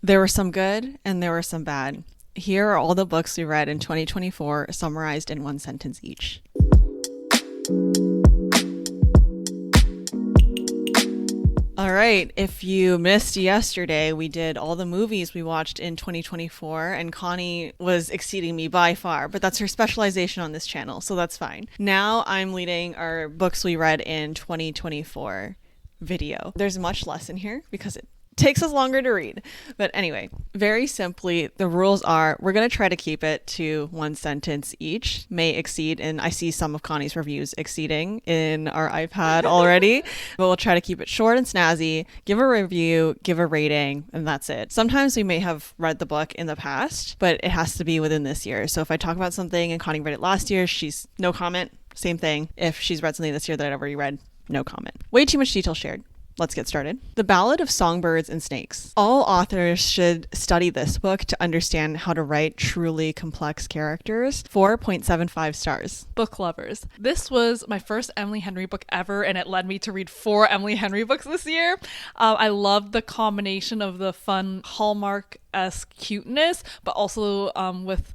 There were some good and there were some bad. Here are all the books we read in 2024 summarized in one sentence each. All right, if you missed yesterday, we did all the movies we watched in 2024, and Connie was exceeding me by far, but that's her specialization on this channel, so that's fine. Now I'm leading our books we read in 2024 video. There's much less in here because it takes us longer to read. But anyway, very simply, the rules are we're going to try to keep it to one sentence each, may exceed, and I see some of Connie's reviews exceeding in our iPad already, but we'll try to keep it short and snazzy, give a review, give a rating, and that's it. Sometimes we may have read the book in the past, but it has to be within this year. So if I talk about something and Connie read it last year, she's no comment, same thing. If she's read something this year that I've already read, no comment. Way too much detail shared. Let's get started. The Ballad of Songbirds and Snakes. All authors should study this book to understand how to write truly complex characters. 4.75 stars. Book lovers. This was my first Emily Henry book ever, and it led me to read 4 Emily Henry books this year. I loved the combination of the fun Hallmark-esque cuteness, but also with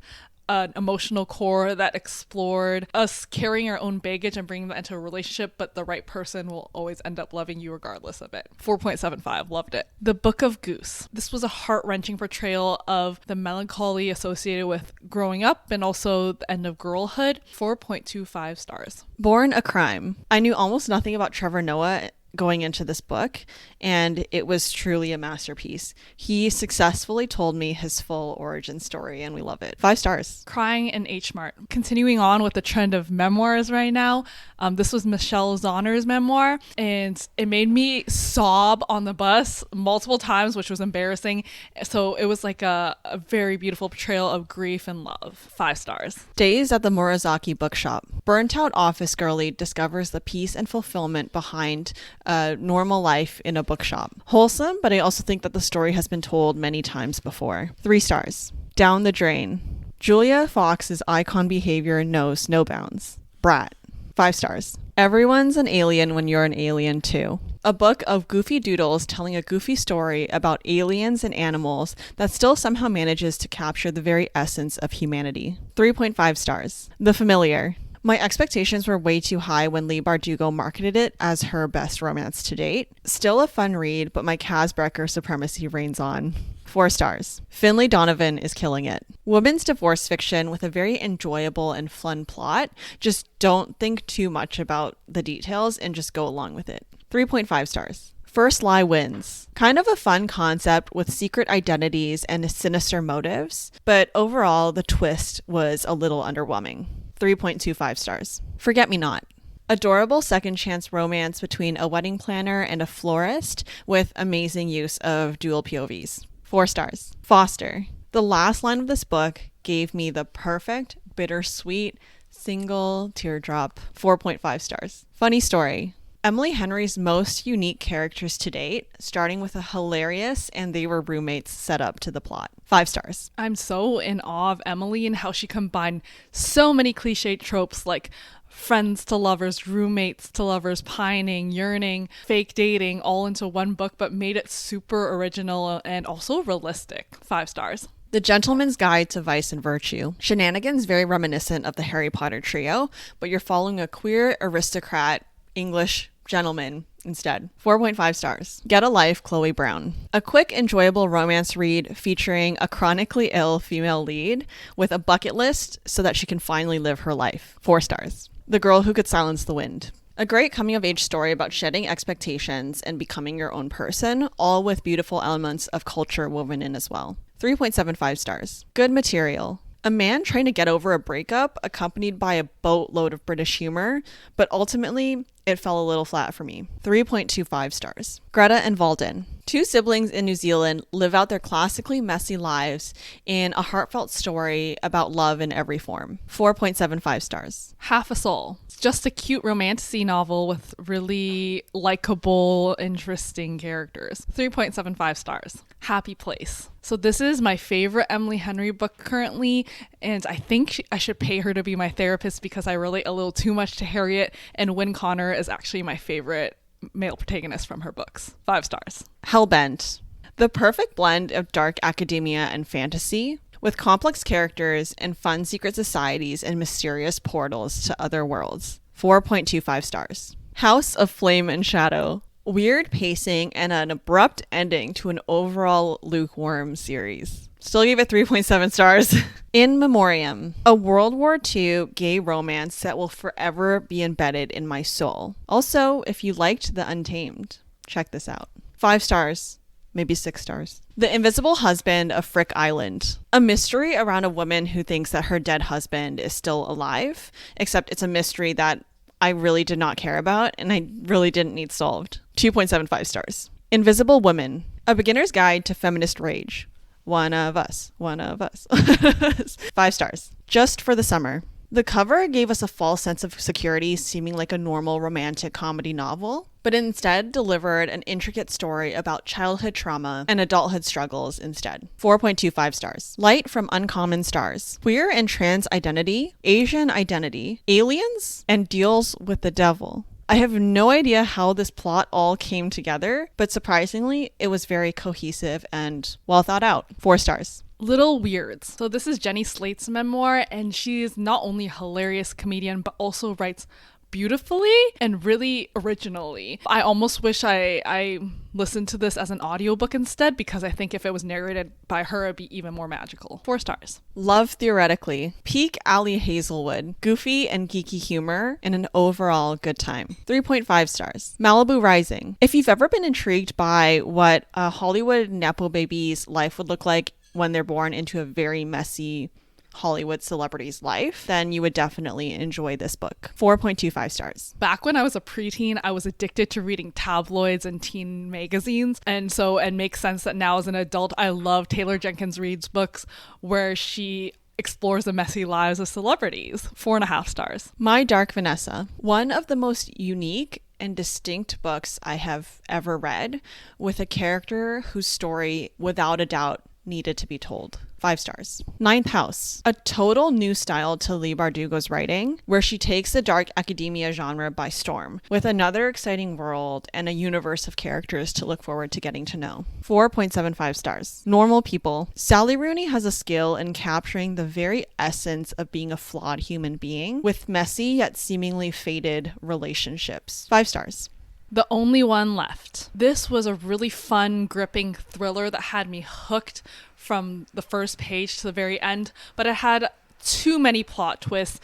an emotional core that explored us carrying our own baggage and bringing that into a relationship, but the right person will always end up loving you regardless of it. 4.75, loved it. The Book of Goose. This was a heart-wrenching portrayal of the melancholy associated with growing up and also the end of girlhood. 4.25 stars. Born a Crime. I knew almost nothing about Trevor Noah going into this book, and it was truly a masterpiece. He successfully told me his full origin story, and we love it. 5 stars. Crying in H Mart. Continuing on with the trend of memoirs right now, this was Michelle Zauner's memoir, and it made me sob on the bus multiple times, which was embarrassing. So it was like a very beautiful portrayal of grief and love. 5 stars. Days at the Morizaki Bookshop. Burnt-out office girlie discovers the peace and fulfillment behind a normal life in a bookshop. Wholesome, but I also think that the story has been told many times before. 3 stars. Down the Drain. Julia Fox's icon behavior knows no bounds. Brat. 5 stars. Everyone's an alien when you're an alien too. A book of goofy doodles telling a goofy story about aliens and animals that still somehow manages to capture the very essence of humanity. 3.5 stars. The Familiar. My expectations were way too high when Leigh Bardugo marketed it as her best romance to date. Still a fun read, but my Casbrecker supremacy reigns on. 4 stars. Finlay Donovan is killing it. Women's divorce fiction with a very enjoyable and fun plot. Just don't think too much about the details and just go along with it. 3.5 stars. First Lie Wins. Kind of a fun concept with secret identities and sinister motives, but overall the twist was a little underwhelming. 3.25 stars. Forget Me Not. Adorable second chance romance between a wedding planner and a florist with amazing use of dual POVs. 4 stars. Foster. The last line of this book gave me the perfect, bittersweet, single teardrop. 4.5 stars. Funny story. Emily Henry's most unique characters to date, starting with a hilarious and they were roommates setup to the plot. 5 stars. I'm so in awe of Emily and how she combined so many cliche tropes like friends to lovers, roommates to lovers, pining, yearning, fake dating, all into one book, but made it super original and also realistic. 5 stars. The Gentleman's Guide to Vice and Virtue. Shenanigans very reminiscent of the Harry Potter trio, but you're following a queer aristocrat English gentleman instead. 4.5 stars. Get a Life, Chloe Brown. A quick, enjoyable romance read featuring a chronically ill female lead with a bucket list so that she can finally live her life. 4 stars. The Girl Who Could Silence the Wind. A great coming-of-age story about shedding expectations and becoming your own person, all with beautiful elements of culture woven in as well. 3.75 stars. Good material. A man trying to get over a breakup accompanied by a boatload of British humor, but ultimately it fell a little flat for me. 3.25 stars. Greta and Valden. 2 siblings in New Zealand live out their classically messy lives in a heartfelt story about love in every form. 4.75 stars. Half a Soul. It's just a cute romantasy novel with really likable, interesting characters. 3.75 stars. Happy Place. So this is my favorite Emily Henry book currently, and I think I should pay her to be my therapist because I relate a little too much to Harriet, and Wynne Connor is actually my favorite male protagonist from her books. 5 stars. Hellbent. The perfect blend of dark academia and fantasy, with complex characters and fun secret societies and mysterious portals to other worlds. 4.25 stars. House of Flame and Shadow. Weird pacing and an abrupt ending to an overall lukewarm series. Still gave it 3.7 stars. In Memoriam, a World War II gay romance that will forever be embedded in my soul. Also, if you liked The Untamed, check this out. 5 stars. Maybe 6 stars. The Invisible Husband of Frick Island. A mystery around a woman who thinks that her dead husband is still alive, except it's a mystery that I really did not care about and I really didn't need solved. 2.75 stars. Invisible Woman. A beginner's guide to feminist rage. One of us. 5 stars. Just for the Summer. The cover gave us a false sense of security, seeming like a normal romantic comedy novel, but instead delivered an intricate story about childhood trauma and adulthood struggles instead. 4.25 stars. Light from Uncommon Stars. Queer and trans identity, Asian identity, aliens, and deals with the devil. I have no idea how this plot all came together, but surprisingly, it was very cohesive and well thought out. 4 stars. Little Weirds. So this is Jenny Slate's memoir, and she is not only a hilarious comedian, but also writes beautifully and really originally. I almost wish I listened to this as an audiobook instead, because I think if it was narrated by her, it'd be even more magical. 4 stars. Love Theoretically. Peak Allie Hazelwood. Goofy and geeky humor and an overall good time. 3.5 stars. Malibu Rising. If you've ever been intrigued by what a Hollywood Nepo baby's life would look like when they're born into a very messy Hollywood celebrity's life, then you would definitely enjoy this book. 4.25 stars. Back when I was a preteen, I was addicted to reading tabloids and teen magazines. And so it makes sense that now as an adult, I love Taylor Jenkins Reid's books where she explores the messy lives of celebrities. 4.5 stars. My Dark Vanessa. One of the most unique and distinct books I have ever read, with a character whose story, without a doubt, needed to be told. 5 stars. Ninth House. A total new style to Leigh Bardugo's writing, where she takes the dark academia genre by storm, with another exciting world and a universe of characters to look forward to getting to know. 4.75 stars. Normal People. Sally Rooney has a skill in capturing the very essence of being a flawed human being, with messy yet seemingly fated relationships. 5 stars. The Only One Left. This was a really fun, gripping thriller that had me hooked from the first page to the very end, but it had too many plot twists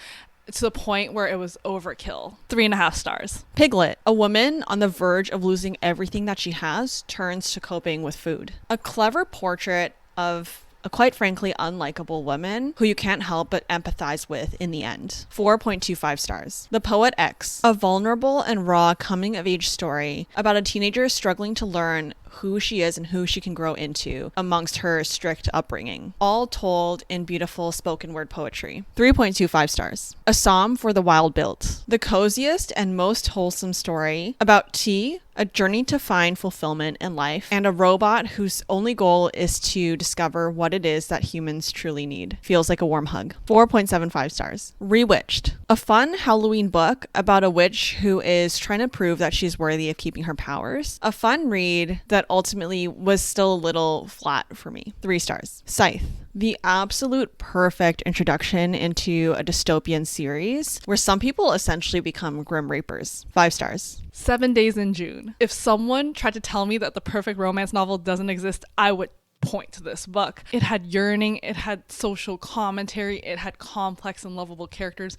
to the point where it was overkill. 3.5 stars. Piglet. A woman on the verge of losing everything that she has turns to coping with food. A clever portrait of a quite frankly unlikable woman who you can't help but empathize with in the end. 4.25 stars. The Poet X. A vulnerable and raw coming-of-age story about a teenager struggling to learn who she is and who she can grow into amongst her strict upbringing. All told in beautiful spoken word poetry. 3.25 stars. A Psalm for the Wild-Built. The coziest and most wholesome story about tea, a journey to find fulfillment in life, and a robot whose only goal is to discover what it is that humans truly need. Feels like a warm hug. 4.75 stars. Rewitched. A fun Halloween book about a witch who is trying to prove that she's worthy of keeping her powers. A fun read that ultimately was still a little flat for me. 3 stars. Scythe. The absolute perfect introduction into a dystopian series where some people essentially become Grim Reapers. 5 stars. 7 Days in June. If someone tried to tell me that the perfect romance novel doesn't exist, I would point to this book. It had yearning, it had social commentary, it had complex and lovable characters.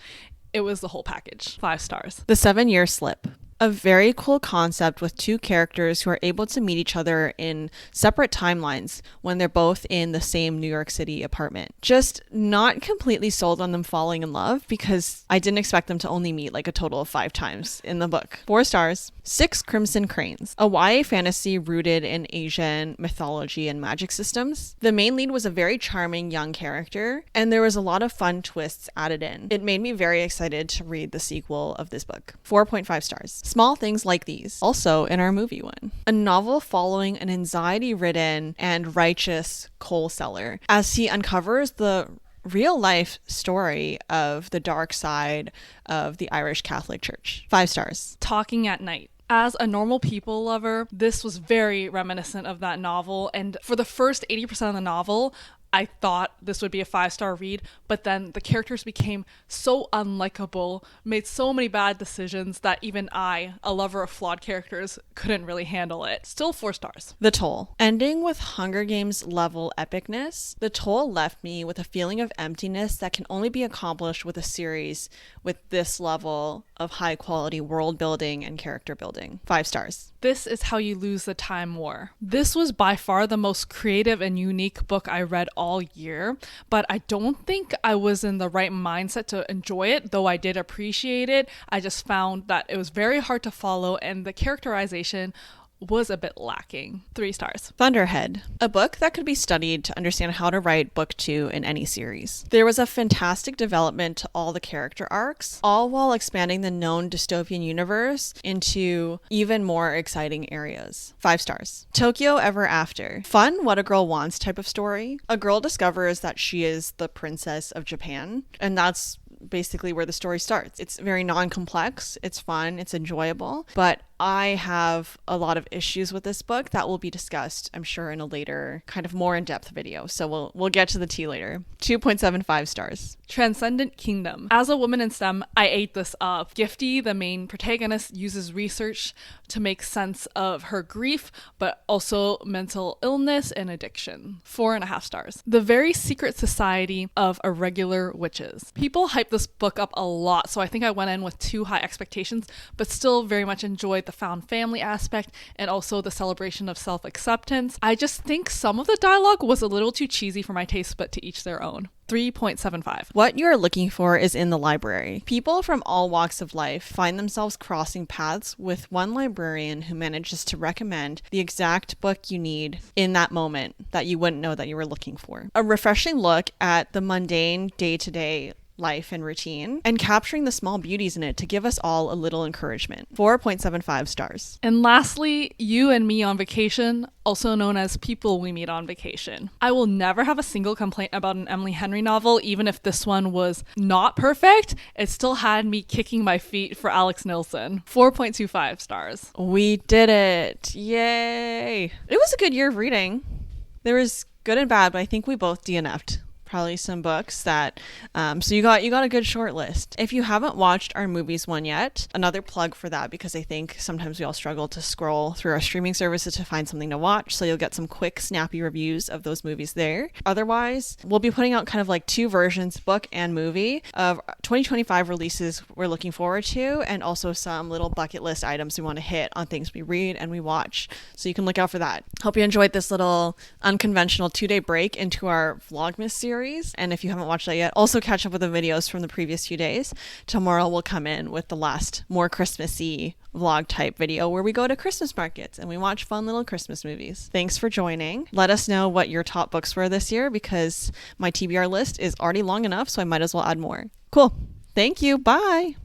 It was the whole package. 5 stars. The 7-Year Slip. A very cool concept with 2 characters who are able to meet each other in separate timelines when they're both in the same New York City apartment. Just not completely sold on them falling in love because I didn't expect them to only meet like a total of 5 times in the book. 4 stars. 6 Crimson Cranes. A YA fantasy rooted in Asian mythology and magic systems. The main lead was a very charming young character and there was a lot of fun twists added in. It made me very excited to read the sequel of this book. 4.5 stars. Small Things Like These, also in our movie one. A novel following an anxiety-ridden and righteous coal seller as he uncovers the real-life story of the dark side of the Irish Catholic Church. 5 stars. Talking at Night. As a normal people lover, this was very reminiscent of that novel. And for the first 80% of the novel, I thought this would be a 5-star read, but then the characters became so unlikable, made so many bad decisions that even I, a lover of flawed characters, couldn't really handle it. Still 4 stars. The Toll. Ending with Hunger Games level epicness, The Toll left me with a feeling of emptiness that can only be accomplished with a series with this level of high quality world building and character building. 5 stars. This is How You Lose the Time War. This was by far the most creative and unique book I read all year, but I don't think I was in the right mindset to enjoy it, though I did appreciate it. I just found that it was very hard to follow and the characterization was a bit lacking. 3 stars. Thunderhead, a book that could be studied to understand how to write book 2 in any series. There was a fantastic development to all the character arcs, all while expanding the known dystopian universe into even more exciting areas. 5 stars. Tokyo Ever After, fun what a girl wants type of story. A girl discovers that she is the princess of Japan, and that's basically where the story starts. It's very non-complex, it's fun, it's enjoyable, but I have a lot of issues with this book that will be discussed, I'm sure, in a later kind of more in-depth video. So we'll get to the tea later. 2.75 stars. Transcendent Kingdom. As a woman in STEM, I ate this up. Gifty, the main protagonist, uses research to make sense of her grief, but also mental illness and addiction. 4.5 stars. The Very Secret Society of Irregular Witches. People hype this book up a lot, so I think I went in with too high expectations, but still very much enjoyed the found family aspect and also the celebration of self-acceptance. I just think some of the dialogue was a little too cheesy for my taste, but to each their own. 3.75. What you're looking for is in the library. People from all walks of life find themselves crossing paths with one librarian who manages to recommend the exact book you need in that moment that you wouldn't know that you were looking for. A refreshing look at the mundane day-to-day life and routine, and capturing the small beauties in it to give us all a little encouragement. 4.75 stars. And lastly, You and Me on Vacation, also known as People We Meet on Vacation. I will never have a single complaint about an Emily Henry novel, even if this one was not perfect. It still had me kicking my feet for Alex Nilsson. 4.25 stars. We did it. Yay. It was a good year of reading. There was good and bad, but I think we both DNF'd. Probably some books that so you got a good short list. If you haven't watched our movies one yet, another plug for that, because I think sometimes we all struggle to scroll through our streaming services to find something to watch, so you'll get some quick snappy reviews of those movies there. Otherwise, we'll be putting out kind of like 2 versions, book and movie, of 2025 releases we're looking forward to, and also some little bucket list items we want to hit on things we read and we watch, so you can look out for that. Hope you enjoyed this little unconventional 2-day break into our vlogmas series. And if you haven't watched that yet, also catch up with the videos from the previous few days. Tomorrow we'll come in with the last more Christmassy vlog type video where we go to Christmas markets and we watch fun little Christmas movies. Thanks for joining. Let us know what your top books were this year, because my TBR list is already long enough, so I might as well add more. Cool. Thank you. Bye.